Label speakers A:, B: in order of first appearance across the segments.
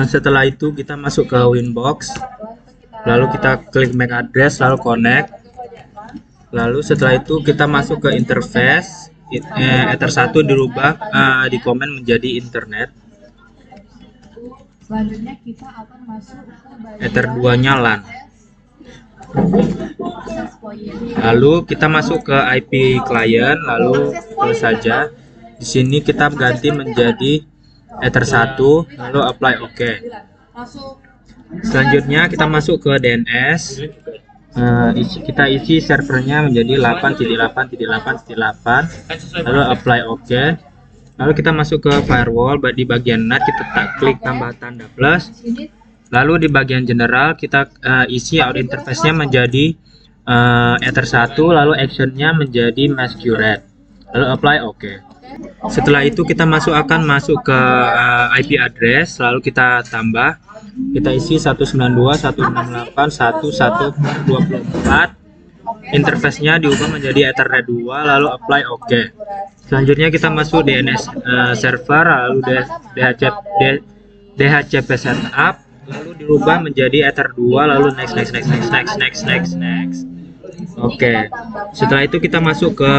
A: Setelah itu kita masuk ke Winbox, lalu kita klik MAC address, lalu connect. Lalu setelah itu kita masuk ke interface, Ether 1 dirubah di komen menjadi internet.
B: Selanjutnya kita akan masuk ke
A: Ether 2 nya LAN. Lalu kita masuk ke IP client, lalu close saja. Di sini kita ganti menjadi Ether 1, lalu apply OK. Selanjutnya kita masuk ke DNS. Kita isi servernya menjadi 8.8.8.8, lalu apply OK. Lalu kita masuk ke firewall, di bagian NAT kita klik tambah tanda plus. Lalu di bagian general kita isi out interface-nya menjadi Ether 1, lalu actionnya menjadi masquerade, lalu apply OK. Setelah itu kita akan masuk ke IP address, lalu kita tambah, kita isi 192.168.1.1/24. Interface-nya diubah menjadi Ethernet 2, lalu apply OK. Selanjutnya kita masuk DNS server, lalu DHCP setup, lalu dirubah menjadi Ether 2, lalu next. Oke. Setelah itu kita masuk ke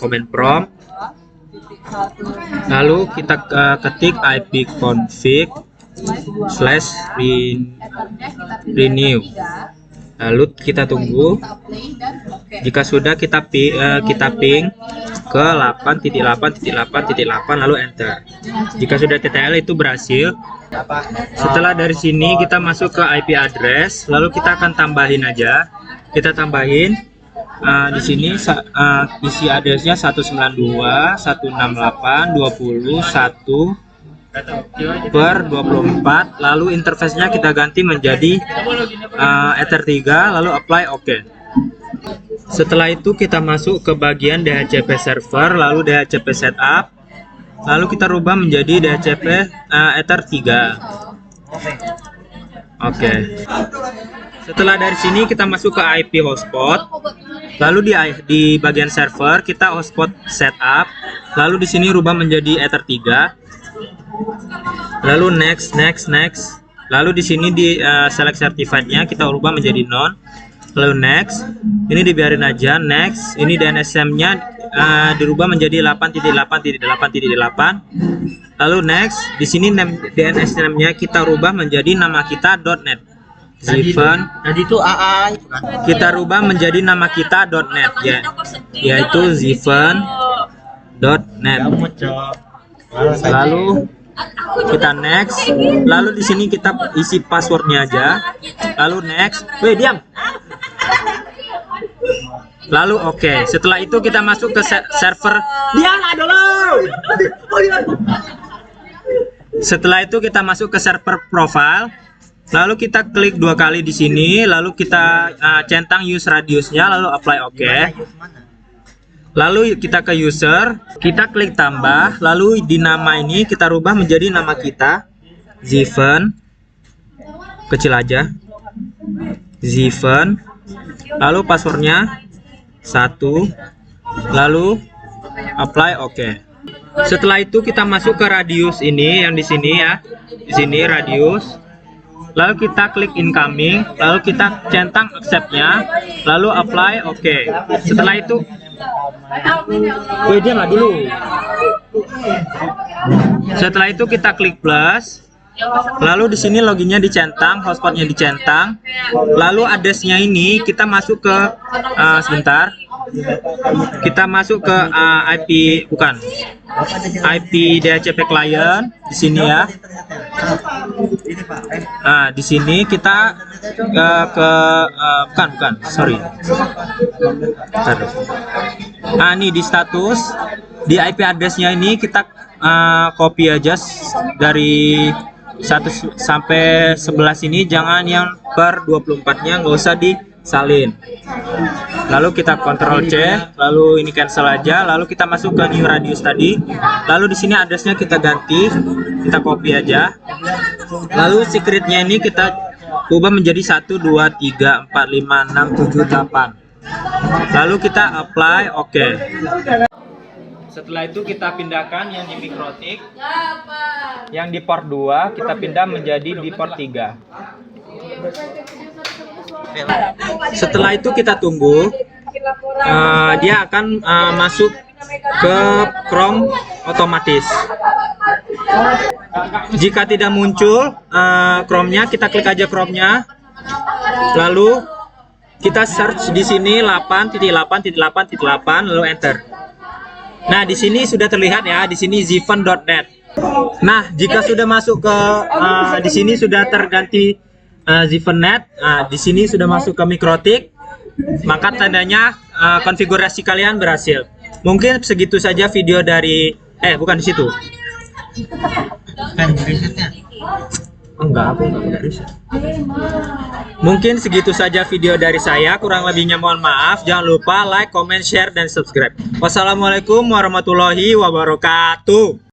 A: command prompt, lalu kita ketik ipconfig/renew. Lalu kita tunggu. Jika sudah kita ping ke 8.8.8.8 lalu enter. Jika sudah TTL itu berhasil. Setelah dari sini kita masuk ke IP address, lalu kita akan tambahin aja. Kita tambahin di sini isi addressnya 192.168.20.1/24, lalu interface-nya kita ganti menjadi Ether 3, lalu apply OK. Setelah itu kita masuk ke bagian DHCP server, lalu DHCP setup, lalu kita rubah menjadi DHCP Ether 3. Oke. Setelah dari sini kita masuk ke IP hotspot, lalu di bagian server kita hotspot setup, lalu di sini rubah menjadi Ether 3, lalu next. Lalu di sini di select certified-nya kita rubah menjadi non, lalu next. Ini dibiarin aja, next. Ini DNSM-nya dirubah menjadi 8.8.8.8, lalu next. Di sini DNSM-nya kita rubah menjadi nama kita .net. Ziven,
C: tadi itu AA
A: kita rubah menjadi nama kita .net ya, yaitu ziven.net. Lalu kita next, lalu di sini kita isi passwordnya aja, lalu next. Diam. Lalu oke. Setelah itu kita masuk ke server. Diamlah dulu. Setelah itu kita masuk ke server profile. Lalu kita klik 2 kali di sini, lalu kita centang use radiusnya, lalu apply OK. Lalu kita ke user, kita klik tambah, lalu di nama ini kita rubah menjadi nama kita, Ziven, kecil aja, Ziven. Lalu passwordnya 1, lalu apply OK. Setelah itu kita masuk ke radius ini, yang di sini ya, di sini radius. Lalu kita klik incoming, lalu kita centang accept-nya, lalu apply OK. Setelah itu diamlah dulu. Setelah itu kita klik plus, lalu di sini loginnya dicentang, hotspotnya dicentang, lalu address-nya ini kita masuk ke sebentar, kita masuk ke IP DHCP client di sini ya. Nah, di sini kita sorry. Nah, ini di status di IP address-nya ini kita copy aja dari 1 sampai 11 ini, jangan yang per 24-nya nggak usah disalin. Lalu kita Ctrl C, lalu ini cancel aja, lalu kita masuk ke new radius tadi. Lalu di sini address-nya kita ganti, kita copy aja. Lalu secret-nya ini kita ubah menjadi 1 2 3 4 5 6 7 8. Lalu kita apply OK. Setelah itu kita pindahkan yang di mikrotik. yang di port 2 kita pindah menjadi di port 3. Setelah itu kita tunggu, dia akan masuk ke Chrome otomatis. Jika tidak muncul Chrome-nya, kita klik aja Chrome-nya, lalu kita search di sini 8.8.8.8 lalu enter. Nah, di sini sudah terlihat ya, di sini zifen.net. Nah, jika sudah masuk ke di sini sudah terganti zifen.net, di sini sudah masuk ke MikroTik, maka tandanya konfigurasi kalian berhasil. Mungkin segitu saja video dari bukan di situ. Kan risetnya. Enggak, aku enggak riset. Mungkin segitu saja video dari saya, kurang lebihnya mohon maaf. Jangan lupa like, comment, share, dan subscribe. Wassalamualaikum warahmatullahi wabarakatuh.